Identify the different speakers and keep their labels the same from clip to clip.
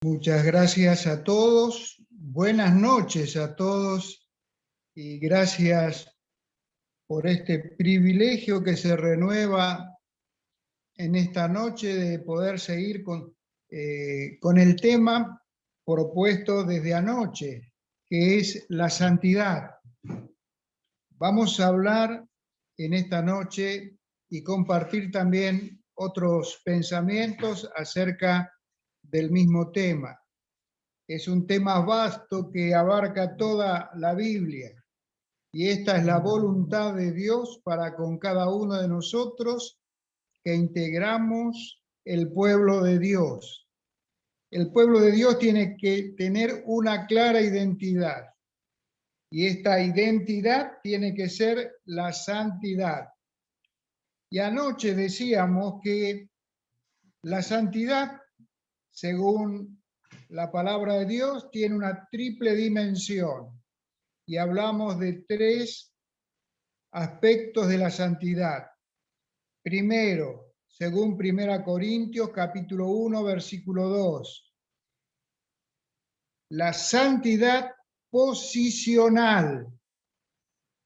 Speaker 1: Muchas gracias a todos, buenas noches a todos y gracias por este privilegio que se renueva en esta noche de poder seguir con el tema propuesto desde anoche, que es la santidad. Vamos a hablar en esta noche y compartir también otros pensamientos acerca del mismo tema. Es un tema vasto que abarca toda la Biblia y esta es la voluntad de Dios para con cada uno de nosotros que integramos el pueblo de Dios. El pueblo de Dios tiene que tener una clara identidad y esta identidad tiene que ser la santidad. Y anoche decíamos que la santidad, según la palabra de Dios, tiene una triple dimensión y hablamos de tres aspectos de la santidad. Primero, según 1 Corintios capítulo 1, versículo 2, la santidad posicional.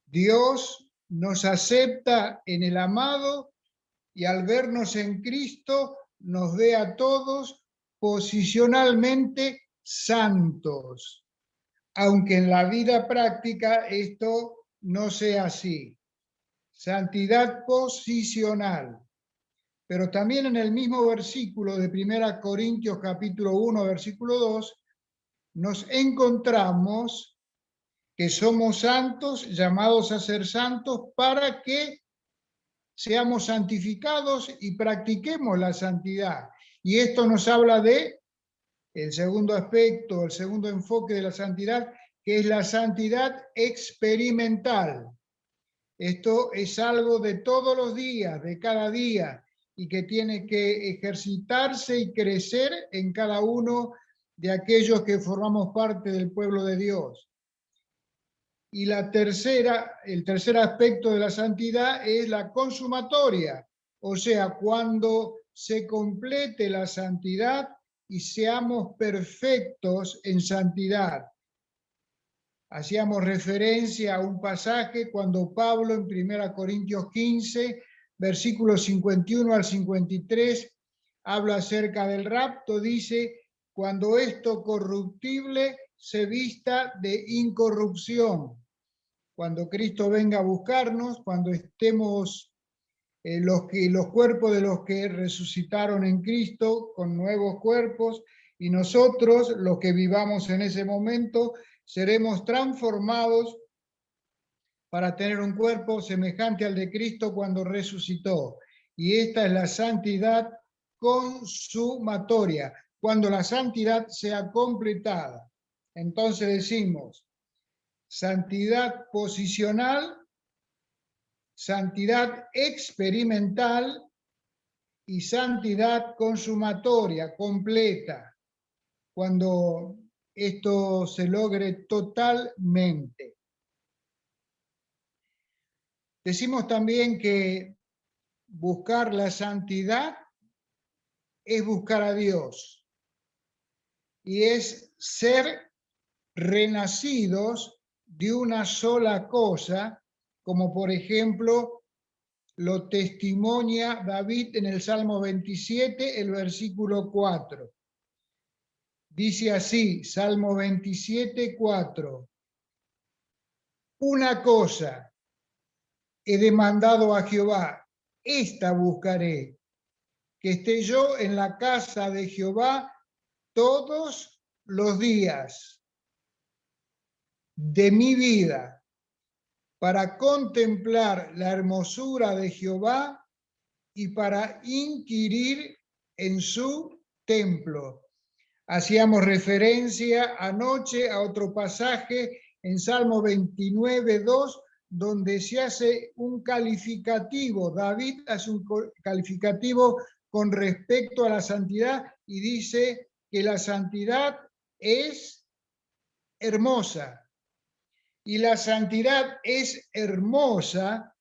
Speaker 1: Dios nos acepta en el amado y al vernos en Cristo nos ve a todos posicionalmente santos, aunque en la vida práctica esto no sea así. Santidad posicional. Pero también en el mismo versículo de 1 Corintios capítulo 1, versículo 2, nos encontramos que somos santos, llamados a ser santos, para que seamos santificados y practiquemos la santidad. Y esto nos habla de el segundo aspecto, el segundo enfoque de la santidad, que es la santidad experimental. Esto es algo de todos los días, de cada día, y que tiene que ejercitarse y crecer en cada uno de aquellos que formamos parte del pueblo de Dios. Y el tercer aspecto de la santidad es la consumatoria, o sea, cuando se complete la santidad y seamos perfectos en santidad. Hacíamos referencia a un pasaje cuando Pablo en 1 Corintios 15, versículos 51 al 53, habla acerca del rapto, dice, cuando esto corruptible se vista de incorrupción. Cuando Cristo venga a buscarnos, cuando estemos los cuerpos de los que resucitaron en Cristo con nuevos cuerpos, y nosotros, los que vivamos en ese momento, seremos transformados para tener un cuerpo semejante al de Cristo cuando resucitó. Y esta es la santidad consumatoria, cuando la santidad sea completada. Entonces decimos, santidad posicional, santidad experimental y santidad consumatoria, completa, cuando esto se logre totalmente. Decimos también que buscar la santidad es buscar a Dios y es ser renacidos de una sola cosa, como por ejemplo lo testimonia David en el Salmo 27, el versículo 4. Dice así, Salmo 27, 4. Una cosa he demandado a Jehová, esta buscaré, que esté yo en la casa de Jehová todos los días de mi vida, para contemplar la hermosura de Jehová y para inquirir en su templo. Hacíamos referencia anoche a otro pasaje en Salmo 29, 2, donde se hace un calificativo. David hace un calificativo con respecto a la santidad y dice que la santidad es hermosa. Y la santidad es hermosa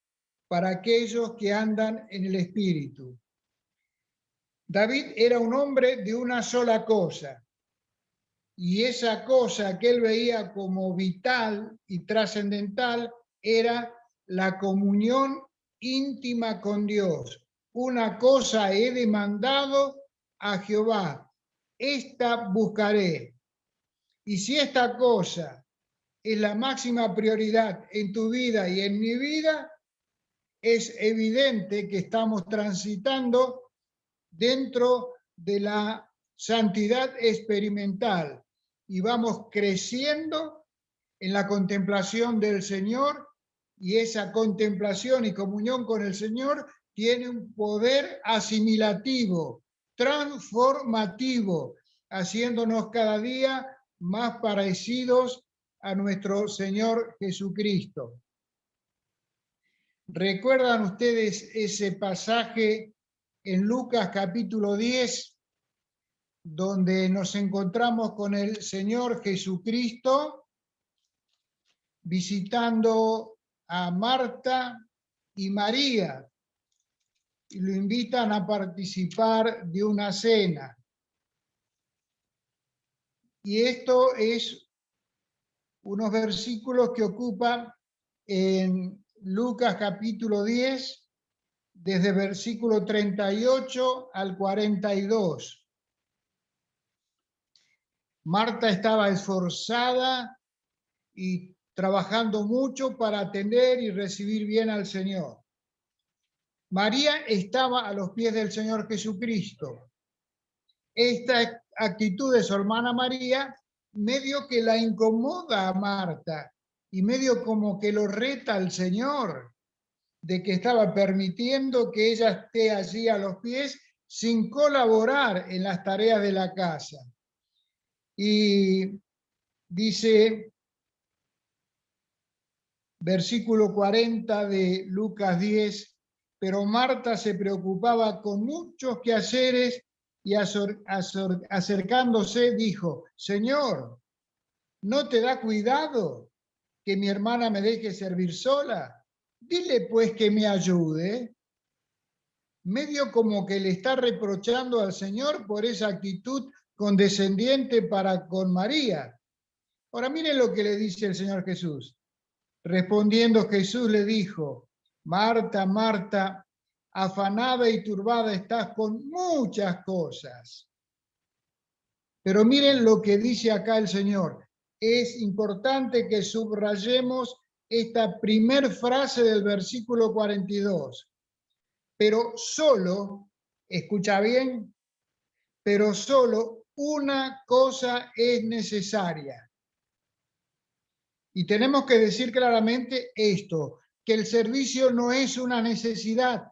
Speaker 1: para aquellos que andan en el Espíritu. David era un hombre de una sola cosa, y esa cosa que él veía como vital y trascendental era la comunión íntima con Dios. Una cosa he demandado a Jehová, esta buscaré. Y si esta cosa es la máxima prioridad en tu vida y en mi vida, es evidente que estamos transitando dentro de la santidad experimental y vamos creciendo en la contemplación del Señor, y esa contemplación y comunión con el Señor tiene un poder asimilativo, transformativo, haciéndonos cada día más parecidos a nuestro Señor Jesucristo. ¿Recuerdan ustedes ese pasaje en Lucas capítulo 10, donde nos encontramos con el Señor Jesucristo visitando a Marta y María y lo invitan a participar de una cena? Y esto es unos versículos que ocupan en Lucas capítulo 10, desde versículo 38 al 42. Marta estaba esforzada y trabajando mucho para atender y recibir bien al Señor. María estaba a los pies del Señor Jesucristo. Esta actitud de su hermana María medio que la incomoda a Marta y medio como que lo reta al Señor, de que estaba permitiendo que ella esté allí a los pies sin colaborar en las tareas de la casa. Y dice, versículo 40 de Lucas 10, pero Marta se preocupaba con muchos quehaceres y acercándose dijo, Señor, ¿no te da cuidado que mi hermana me deje servir sola? Dile pues que me ayude. Medio como que le está reprochando al Señor por esa actitud condescendiente para con María. Ahora miren lo que le dice el Señor Jesús. Respondiendo Jesús le dijo, Marta, Marta, afanada y turbada estás con muchas cosas. Pero miren lo que dice acá el Señor. Es importante que subrayemos esta primer frase del versículo 42. Pero solo, escucha bien, pero solo una cosa es necesaria. Y tenemos que decir claramente esto, que el servicio no es una necesidad.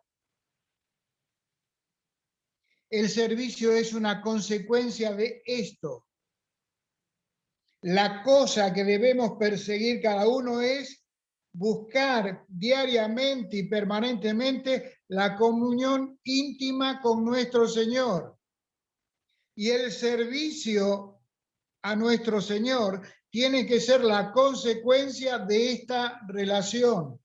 Speaker 1: El servicio es una consecuencia de esto. La cosa que debemos perseguir cada uno es buscar diariamente y permanentemente la comunión íntima con nuestro Señor. Y el servicio a nuestro Señor tiene que ser la consecuencia de esta relación.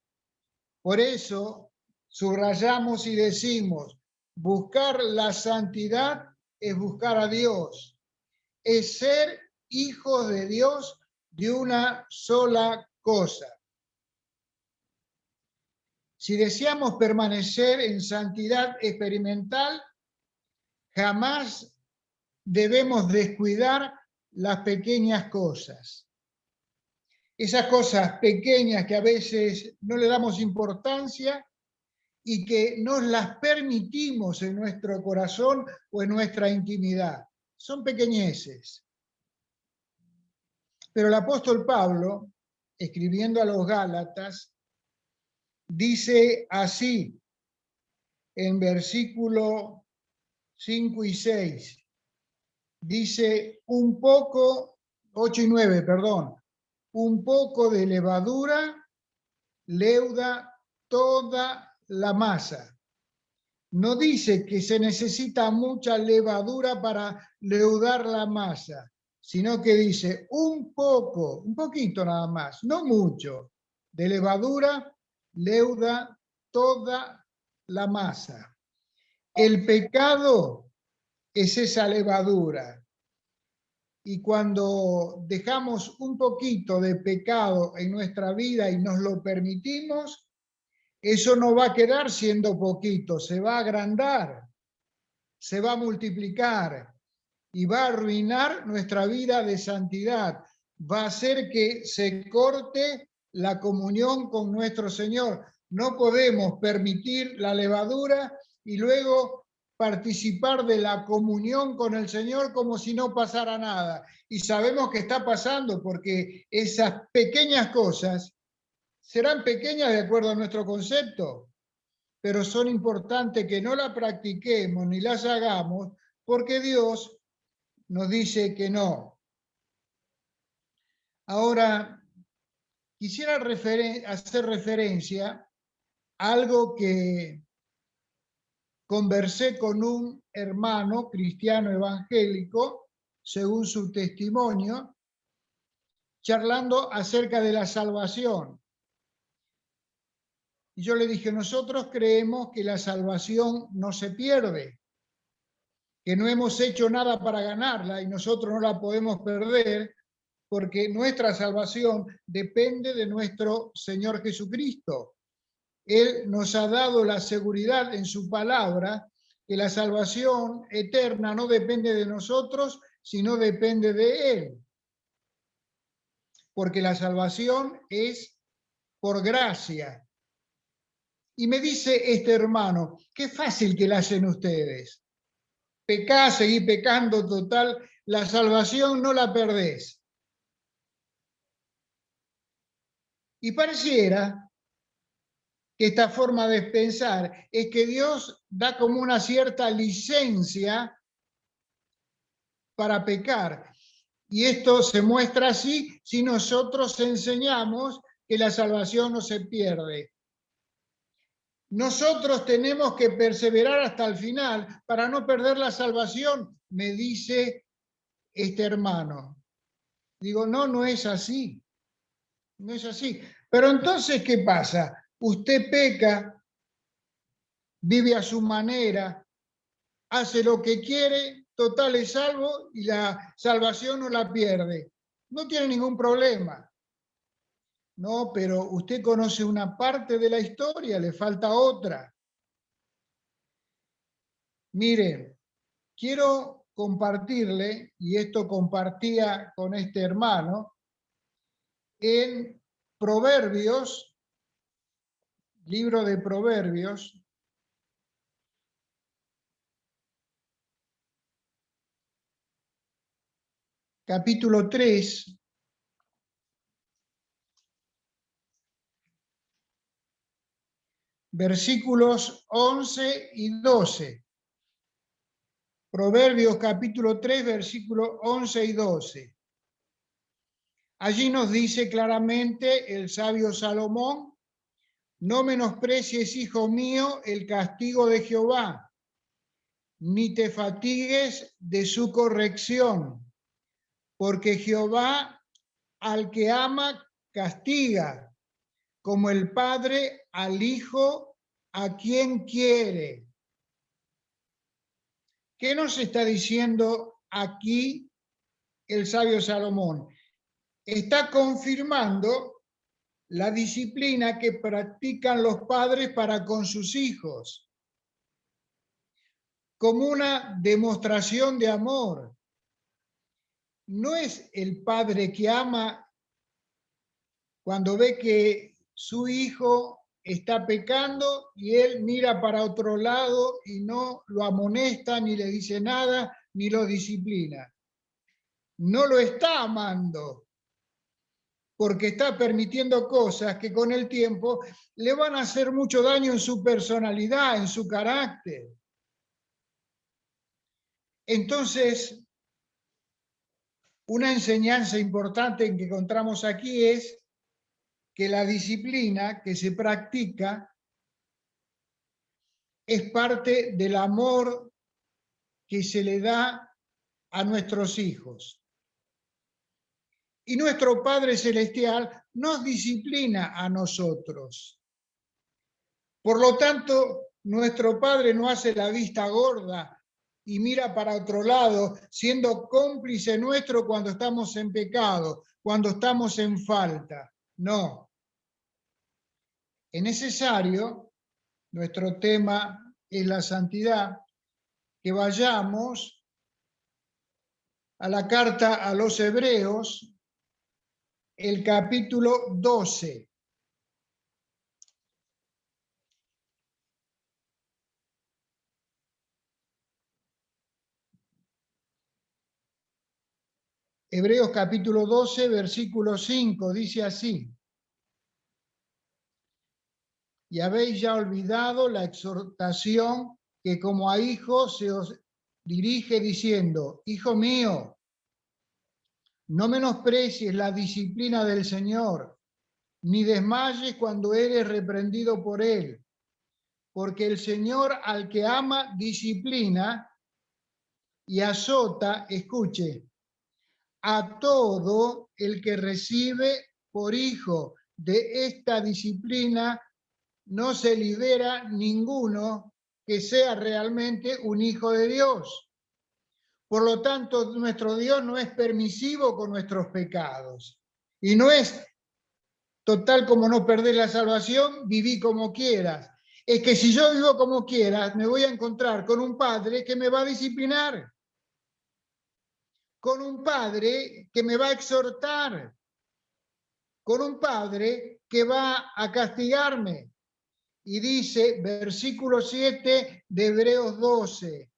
Speaker 1: Por eso subrayamos y decimos, buscar la santidad es buscar a Dios, es ser hijos de Dios de una sola cosa. Si deseamos permanecer en santidad experimental, jamás debemos descuidar las pequeñas cosas. Esas cosas pequeñas que a veces no le damos importancia y que nos las permitimos en nuestro corazón o en nuestra intimidad. Son pequeñeces. Pero el apóstol Pablo, escribiendo a los Gálatas, dice así en versículo 5 y 6. Dice un poco, 8 y 9, perdón. Un poco de levadura leuda toda la masa. No dice que se necesita mucha levadura para leudar la masa, sino que dice un poco, un poquito nada más, no mucho, de levadura leuda toda la masa. El pecado es esa levadura. Y cuando dejamos un poquito de pecado en nuestra vida y nos lo permitimos, eso no va a quedar siendo poquito, se va a agrandar, se va a multiplicar y va a arruinar nuestra vida de santidad. Va a hacer que se corte la comunión con nuestro Señor. No podemos permitir la levadura y luego participar de la comunión con el Señor como si no pasara nada. Y sabemos que está pasando porque esas pequeñas cosas serán pequeñas de acuerdo a nuestro concepto, pero son importantes que no las practiquemos ni las hagamos porque Dios nos dice que no. Ahora, quisiera hacer referencia a algo que conversé con un hermano cristiano evangélico, según su testimonio, charlando acerca de la salvación. Y yo le dije, nosotros creemos que la salvación no se pierde, que no hemos hecho nada para ganarla y nosotros no la podemos perder, porque nuestra salvación depende de nuestro Señor Jesucristo. Él nos ha dado la seguridad en su palabra que la salvación eterna no depende de nosotros, sino depende de Él. Porque la salvación es por gracia. Y me dice este hermano, qué fácil que la hacen ustedes. Pecá, seguí pecando, total, la salvación no la perdés. Y pareciera que esta forma de pensar es que Dios da como una cierta licencia para pecar. Y esto se muestra así si nosotros enseñamos que la salvación no se pierde. Nosotros tenemos que perseverar hasta el final para no perder la salvación, me dice este hermano. Digo, no, no es así. No es así. Pero entonces, ¿qué pasa? Usted peca, vive a su manera, hace lo que quiere, total es salvo y la salvación no la pierde. No tiene ningún problema. No, pero usted conoce una parte de la historia, le falta otra. Miren, quiero compartirle, y esto compartía con este hermano, en Proverbios, libro de Proverbios, capítulo 3, versículos 11 y 12. Proverbios capítulo 3, versículos 11 y 12. Allí nos dice claramente el sabio Salomón, no menosprecies, hijo mío, el castigo de Jehová, ni te fatigues de su corrección, porque Jehová al que ama castiga, como el padre al hijo a quien quiere. ¿Qué nos está diciendo aquí el sabio Salomón? Está confirmando la disciplina que practican los padres para con sus hijos, como una demostración de amor. No es el padre que ama cuando ve que su hijo está pecando y él mira para otro lado y no lo amonesta, ni le dice nada, ni lo disciplina. No lo está amando, porque está permitiendo cosas que con el tiempo le van a hacer mucho daño en su personalidad, en su carácter. Entonces, una enseñanza importante que encontramos aquí es que la disciplina que se practica es parte del amor que se le da a nuestros hijos. Y nuestro Padre Celestial nos disciplina a nosotros. Por lo tanto, nuestro Padre no hace la vista gorda y mira para otro lado, siendo cómplice nuestro cuando estamos en pecado, cuando estamos en falta. No. Es necesario, nuestro tema es la santidad, que vayamos a la carta a los Hebreos, el capítulo 12. Hebreos capítulo 12, versículo 5, dice así: y habéis ya olvidado la exhortación que como a hijos se os dirige diciendo: hijo mío, no menosprecies la disciplina del Señor, ni desmayes cuando eres reprendido por Él, porque el Señor al que ama disciplina y azota, escuche, a todo el que recibe por hijo. De esta disciplina no se libera ninguno que sea realmente un hijo de Dios. Por lo tanto, nuestro Dios no es permisivo con nuestros pecados. Y no es total como no perder la salvación, viví como quieras. Es que si yo vivo como quieras, me voy a encontrar con un padre que me va a disciplinar, con un padre que me va a exhortar, con un padre que va a castigarme. Y dice, versículo 7 de Hebreos 12,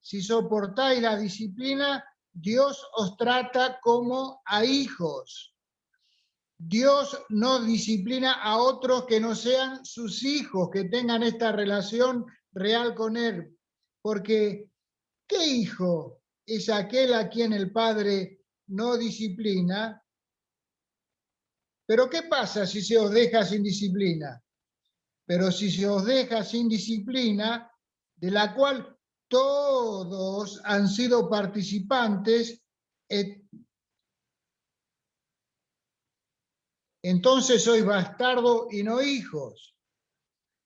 Speaker 1: si soportáis la disciplina, Dios os trata como a hijos. Dios no disciplina a otros que no sean sus hijos, que tengan esta relación real con Él. Porque, ¿qué hijo es aquel a quien el Padre no disciplina? Pero ¿qué pasa si se os deja sin disciplina? Pero si se os deja sin disciplina, de la cual todos han sido participantes, entonces sois bastardo y no hijos.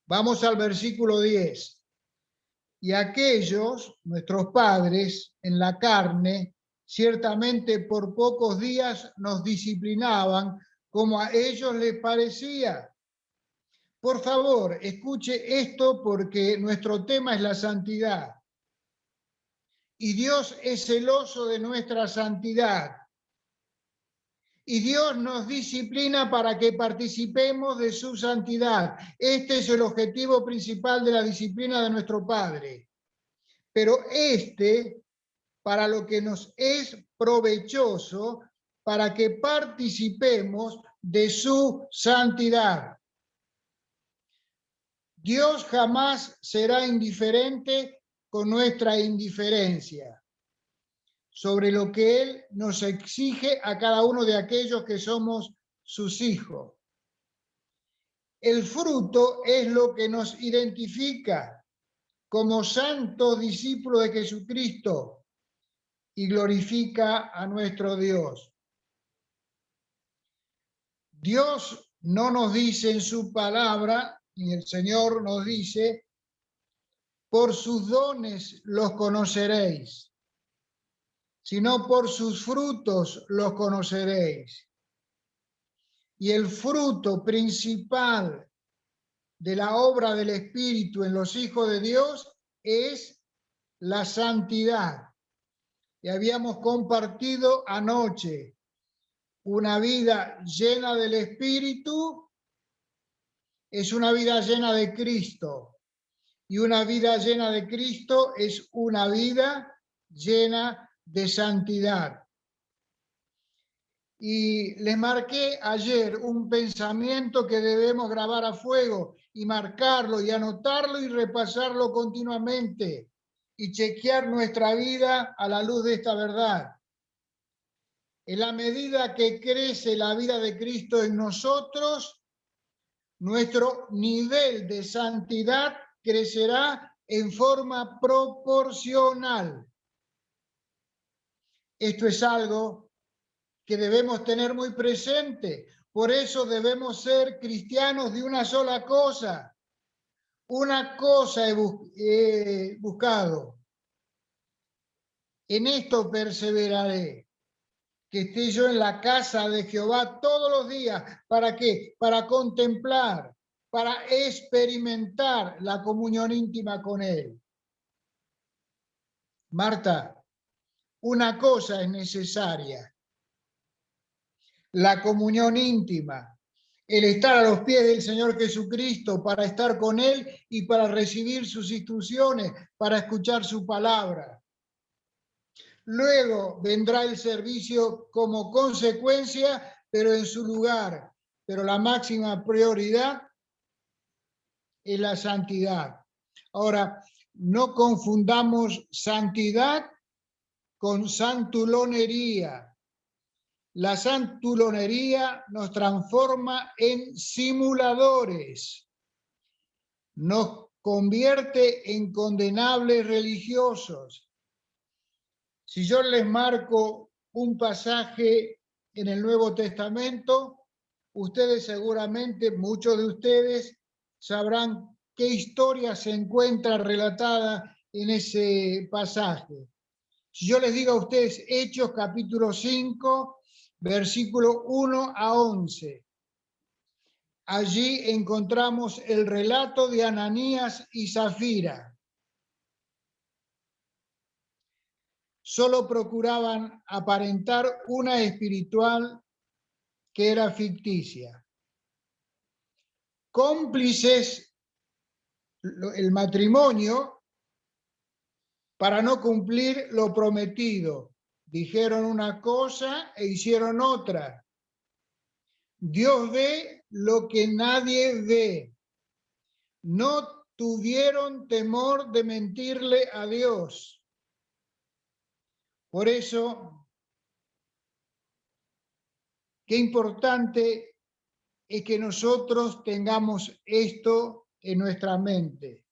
Speaker 1: Vamos al versículo 10. Y aquellos, nuestros padres, en la carne, ciertamente por pocos días nos disciplinaban como a ellos les parecía. Por favor, escuche esto porque nuestro tema es la santidad. Y Dios es celoso de nuestra santidad. Y Dios nos disciplina para que participemos de su santidad. Este es el objetivo principal de la disciplina de nuestro Padre. Pero para lo que nos es provechoso, para que participemos de su santidad. Dios jamás será indiferente con nuestra indiferencia sobre lo que Él nos exige a cada uno de aquellos que somos sus hijos. El fruto es lo que nos identifica como santos discípulos de Jesucristo y glorifica a nuestro Dios. Dios no nos dice en su palabra, y el Señor nos dice, por sus dones los conoceréis, sino por sus frutos los conoceréis. Y el fruto principal de la obra del Espíritu en los hijos de Dios es la santidad. Y habíamos compartido anoche una vida llena del Espíritu, es una vida llena de Cristo. Y una vida llena de Cristo es una vida llena de santidad. Y les marqué ayer un pensamiento que debemos grabar a fuego y marcarlo y anotarlo y repasarlo continuamente y chequear nuestra vida a la luz de esta verdad. En la medida que crece la vida de Cristo en nosotros, nuestro nivel de santidad crecerá en forma proporcional. Esto es algo que debemos tener muy presente. Por eso debemos ser cristianos de una sola cosa. Una cosa he buscado, En esto perseveraré, que esté yo en la casa de Jehová todos los días. ¿Para qué? Para contemplar, para experimentar la comunión íntima con Él. Marta, una cosa es necesaria: la comunión íntima, el estar a los pies del Señor Jesucristo para estar con Él y para recibir sus instrucciones, para escuchar su palabra. Luego vendrá el servicio como consecuencia, pero en su lugar. Pero la máxima prioridad es la santidad. Ahora, no confundamos santidad con santulonería. La santulonería nos transforma en simuladores, nos convierte en condenables religiosos. Si yo les marco un pasaje en el Nuevo Testamento, ustedes seguramente, muchos de ustedes, sabrán qué historia se encuentra relatada en ese pasaje. Si yo les digo a ustedes Hechos capítulo 5, versículo 1 a 11, allí encontramos el relato de Ananías y Zafira. Solo procuraban aparentar una espiritual que era ficticia. Cómplices el matrimonio para no cumplir lo prometido. Dijeron una cosa e hicieron otra. Dios ve lo que nadie ve. No tuvieron temor de mentirle a Dios. Por eso, qué importante es que nosotros tengamos esto en nuestra mente.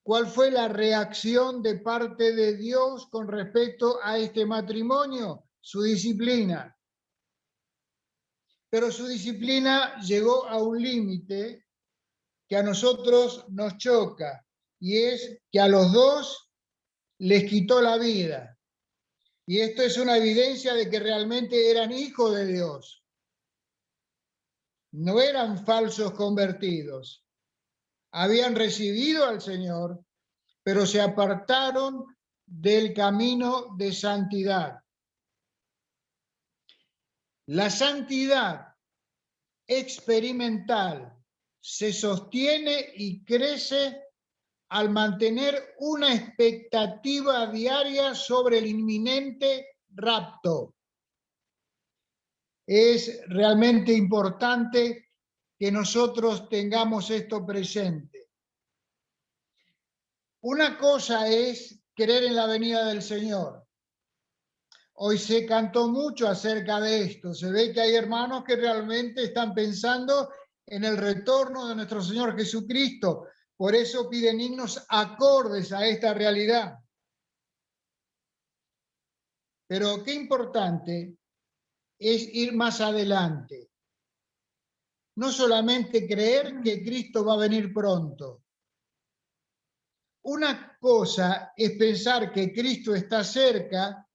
Speaker 1: ¿Cuál fue la reacción de parte de Dios con respecto a este matrimonio? Su disciplina. Pero su disciplina llegó a un límite que a nosotros nos choca, y es que a los dos les quitó la vida. Y esto es una evidencia de que realmente eran hijos de Dios. No eran falsos convertidos. Habían recibido al Señor, pero se apartaron del camino de santidad. La santidad experimental se sostiene y crece al mantener una expectativa diaria sobre el inminente rapto. Es realmente importante que nosotros tengamos esto presente. Una cosa es creer en la venida del Señor. Hoy se cantó mucho acerca de esto. Se ve que hay hermanos que realmente están pensando en el retorno de nuestro Señor Jesucristo. Por eso piden himnos acordes a esta realidad. Pero qué importante es ir más adelante. No solamente creer que Cristo va a venir pronto. Una cosa es pensar que Cristo está cerca,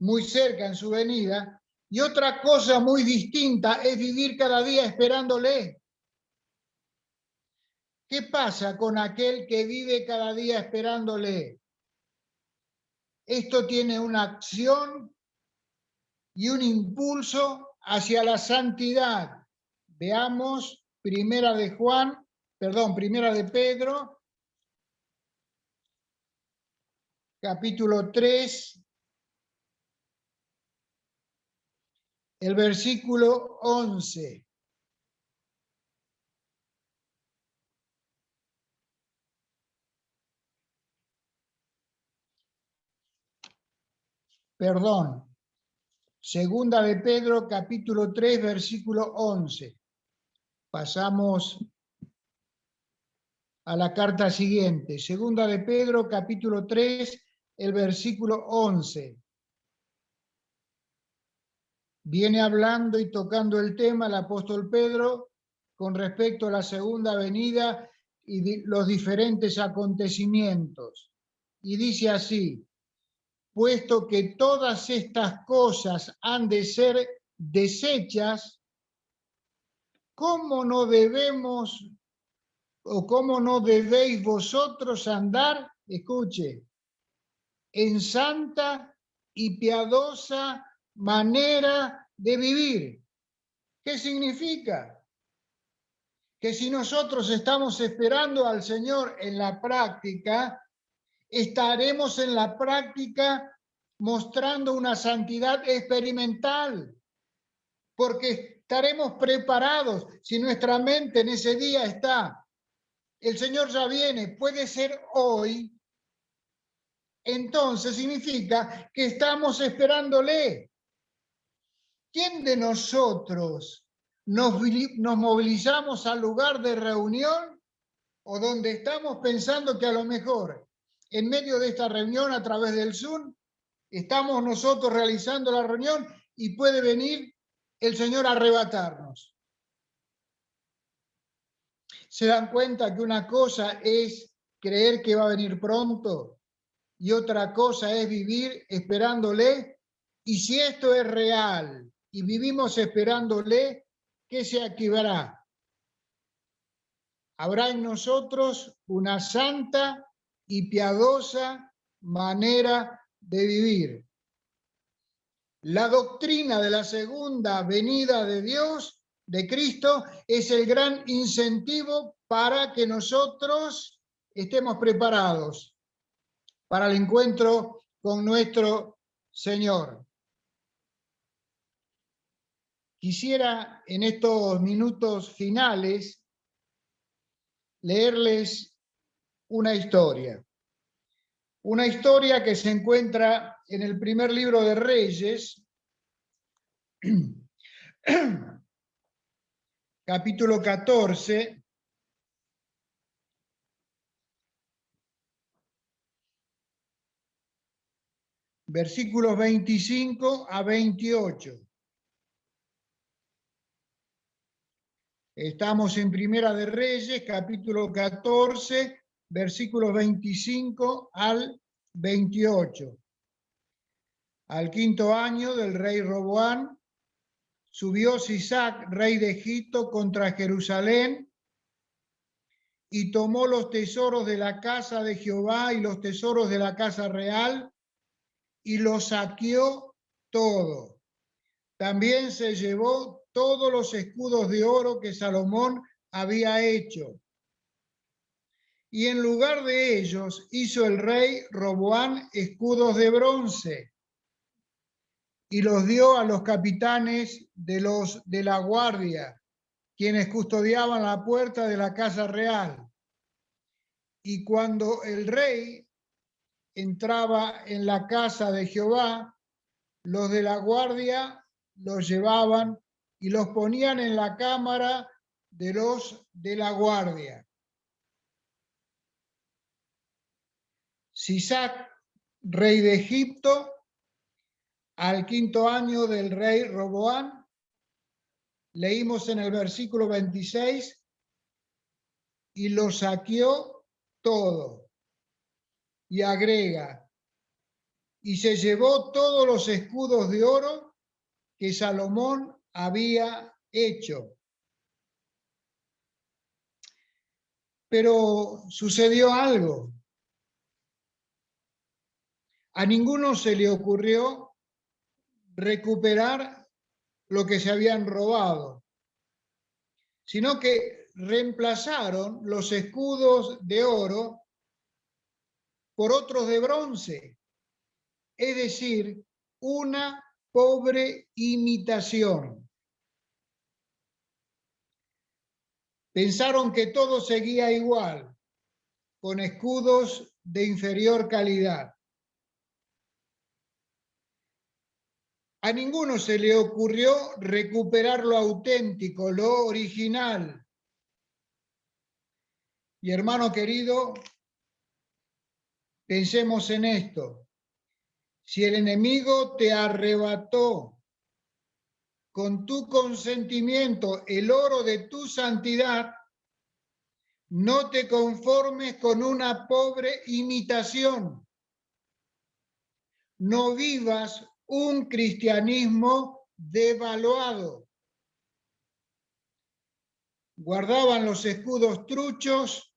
Speaker 1: muy cerca en su venida, y otra cosa muy distinta es vivir cada día esperándole. ¿Qué pasa con aquel que vive cada día esperándole? Esto tiene una acción y un impulso hacia la santidad. Veamos Primera de Pedro, capítulo 3, el versículo 11. Perdón. Segunda de Pedro, capítulo 3, versículo 11. Pasamos a la carta siguiente. Segunda de Pedro, capítulo 3, el versículo 11. Viene hablando y tocando el tema el apóstol Pedro con respecto a la segunda venida y los diferentes acontecimientos. Y dice así: puesto que todas estas cosas han de ser deshechas, ¿cómo no debemos o cómo no debéis vosotros andar, escuche, en santa y piadosa manera de vivir? ¿Qué significa? Que si nosotros estamos esperando al Señor en la práctica, estaremos en la práctica mostrando una santidad experimental, porque estaremos preparados. Si nuestra mente en ese día está, el Señor ya viene, puede ser hoy, entonces significa que estamos esperándole. ¿Quién de nosotros nos movilizamos al lugar de reunión o donde estamos pensando que a lo mejor en medio de esta reunión a través del Zoom estamos nosotros realizando la reunión y puede venir el Señor a arrebatarnos? ¿Se dan cuenta que una cosa es creer que va a venir pronto y otra cosa es vivir esperándole? Y si esto es real y vivimos esperándole, ¿qué se activará? Habrá en nosotros una santa y piadosa manera de vivir. La doctrina de la segunda venida de Dios, de Cristo, es el gran incentivo para que nosotros estemos preparados para el encuentro con nuestro Señor. Quisiera en estos minutos finales leerles una historia que se encuentra en el primer libro de Reyes, capítulo 14, versículos 25 a 28. Estamos en Primera de Reyes, capítulo 14, versículos 25 al 28. Al quinto año del rey Roboam, subió Sisac, rey de Egipto, contra Jerusalén y tomó los tesoros de la casa de Jehová y los tesoros de la casa real y los saqueó todo. También se llevó todos los escudos de oro que Salomón había hecho. Y en lugar de ellos hizo el rey Roboam escudos de bronce y los dio a los capitanes de la guardia, quienes custodiaban la puerta de la casa real. Y cuando el rey entraba en la casa de Jehová, los de la guardia los llevaban y los ponían en la cámara de los de la guardia. Sisac, rey de Egipto, al quinto año del rey Roboam, leímos en el versículo 26, y lo saqueó todo. Y agrega, y se llevó todos los escudos de oro que Salomón había hecho. Pero sucedió algo. A ninguno se le ocurrió recuperar lo que se habían robado, sino que reemplazaron los escudos de oro por otros de bronce, es decir, una pobre imitación. Pensaron que todo seguía igual, con escudos de inferior calidad. A ninguno se le ocurrió recuperar lo auténtico, lo original. Y hermano querido, pensemos en esto. Si el enemigo te arrebató con tu consentimiento el oro de tu santidad, no te conformes con una pobre imitación. no vivas un cristianismo devaluado. Guardaban los escudos truchos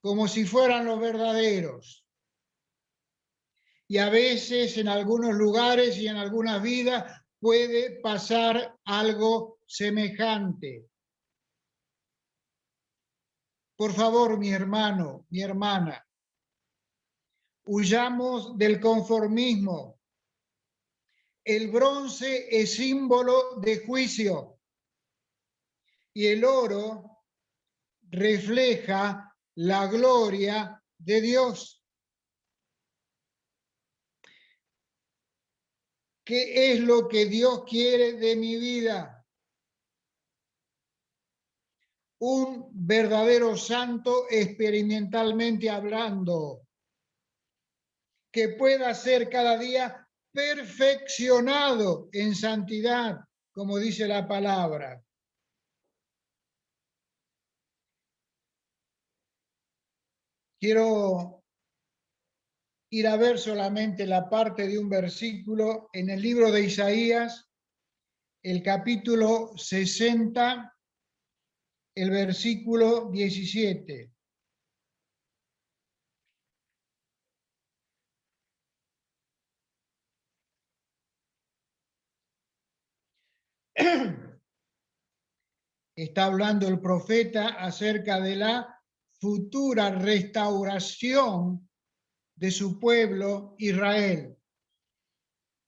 Speaker 1: como si fueran los verdaderos. Y a veces en algunos lugares y en algunas vidas puede pasar algo semejante. Por favor, mi hermano, mi hermana, huyamos del conformismo. El bronce es símbolo de juicio y el oro refleja la gloria de Dios. ¿Qué es lo que Dios quiere de mi vida? Un verdadero santo experimentalmente hablando, que pueda ser cada día perfeccionado en santidad, como dice la palabra. Quiero ir a ver solamente la parte de un versículo en el libro de Isaías, el capítulo 60, el versículo 17. Está hablando el profeta acerca de la futura restauración de su pueblo Israel,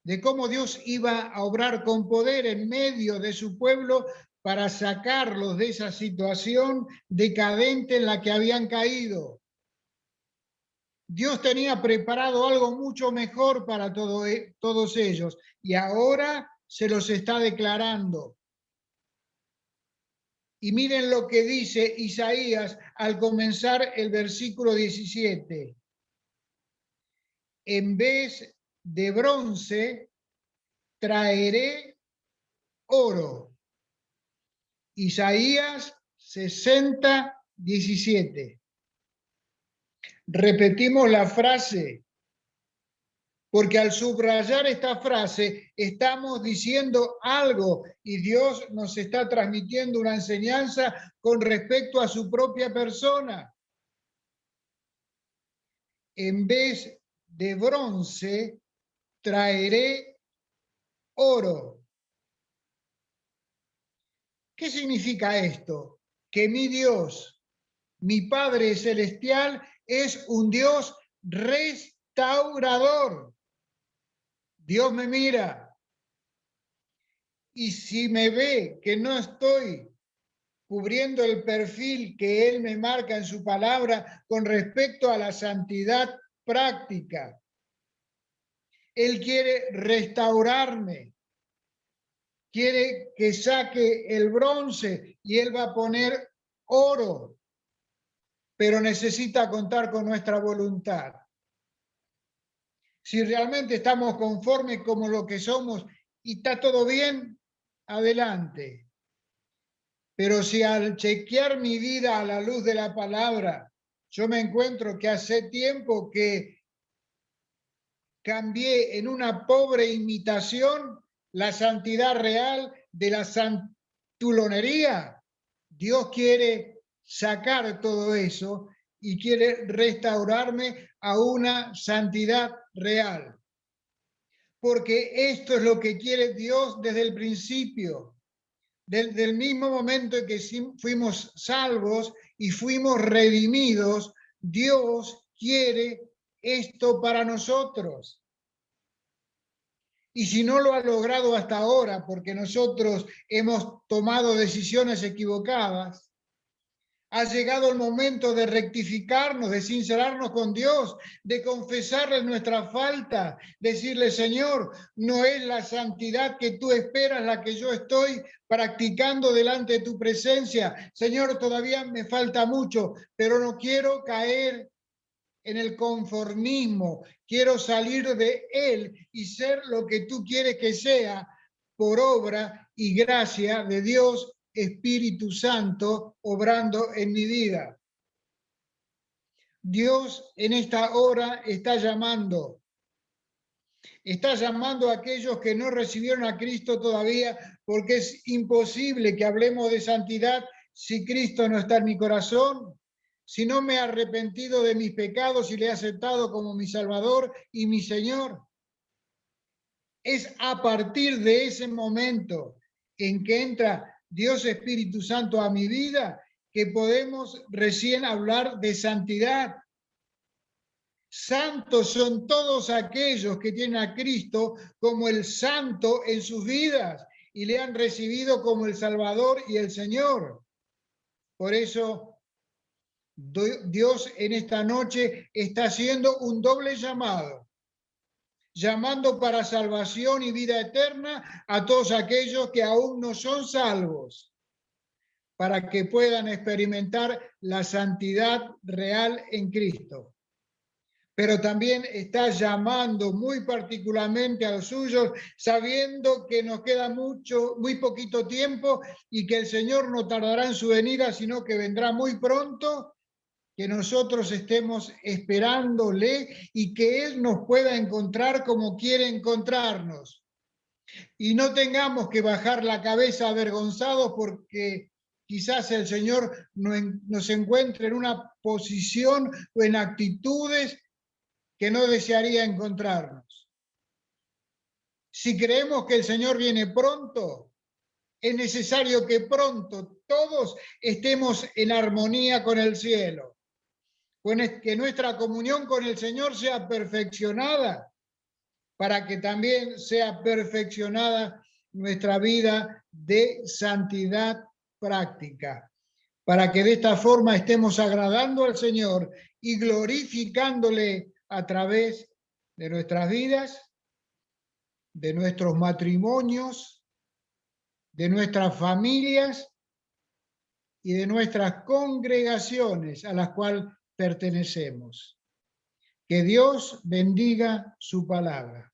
Speaker 1: de cómo Dios iba a obrar con poder en medio de su pueblo para sacarlos de esa situación decadente en la que habían caído. Dios tenía preparado algo mucho mejor para todos ellos y ahora se los está declarando. Y miren lo que dice Isaías al comenzar el versículo 17. En vez de bronce, traeré oro. Isaías 60, 17. Repetimos la frase, porque al subrayar esta frase estamos diciendo algo y Dios nos está transmitiendo una enseñanza con respecto a su propia persona. En vez de bronce, traeré oro. ¿Qué significa esto? Que mi Dios, mi Padre Celestial, es un Dios restaurador. Dios me mira y si me ve que no estoy cubriendo el perfil que Él me marca en su palabra con respecto a la santidad práctica, Él quiere restaurarme, quiere que saque el bronce y Él va a poner oro, pero necesita contar con nuestra voluntad. Si realmente estamos conformes como lo que somos y está todo bien, adelante. Pero si al chequear mi vida a la luz de la palabra, yo me encuentro que hace tiempo que cambié en una pobre imitación la santidad real de la santulonería, Dios quiere sacar todo eso y quiere restaurarme a una santidad real. Porque esto es lo que quiere Dios desde el principio. Desde el mismo momento en que fuimos salvos y fuimos redimidos, Dios quiere esto para nosotros. Y si no lo ha logrado hasta ahora, porque nosotros hemos tomado decisiones equivocadas, ha llegado el momento de rectificarnos, de sincerarnos con Dios, de confesarle nuestra falta, decirle, Señor, no es la santidad que tú esperas la que yo estoy practicando delante de tu presencia. Señor, todavía me falta mucho, pero no quiero caer en el conformismo, quiero salir de él y ser lo que tú quieres que sea por obra y gracia de Dios Espíritu Santo obrando en mi vida. Dios en esta hora está llamando Está llamando a aquellos que no recibieron a Cristo todavía, porque es imposible que hablemos de santidad si Cristo no está en mi corazón, si no me he arrepentido de mis pecados y le he aceptado como mi Salvador y mi Señor. Es a partir de ese momento en que entra Dios Espíritu Santo a mi vida que podemos recién hablar de santidad. Santos son todos aquellos que tienen a Cristo como el Santo en sus vidas y le han recibido como el Salvador y el Señor. Por eso Dios en esta noche está haciendo un doble llamado, llamando para salvación y vida eterna a todos aquellos que aún no son salvos, para que puedan experimentar la santidad real en Cristo. Pero también está llamando muy particularmente a los suyos, sabiendo que nos queda muy poquito tiempo y que el Señor no tardará en su venida, sino que vendrá muy pronto, que nosotros estemos esperándole y que Él nos pueda encontrar como quiere encontrarnos. Y no tengamos que bajar la cabeza avergonzados porque quizás el Señor nos encuentre en una posición o en actitudes que no desearía encontrarnos. Si creemos que el Señor viene pronto, es necesario que pronto todos estemos en armonía con el cielo, que nuestra comunión con el Señor sea perfeccionada, para que también sea perfeccionada nuestra vida de santidad práctica, para que de esta forma estemos agradando al Señor y glorificándole a través de nuestras vidas, de nuestros matrimonios, de nuestras familias y de nuestras congregaciones a las cuales pertenecemos. Que Dios bendiga su palabra.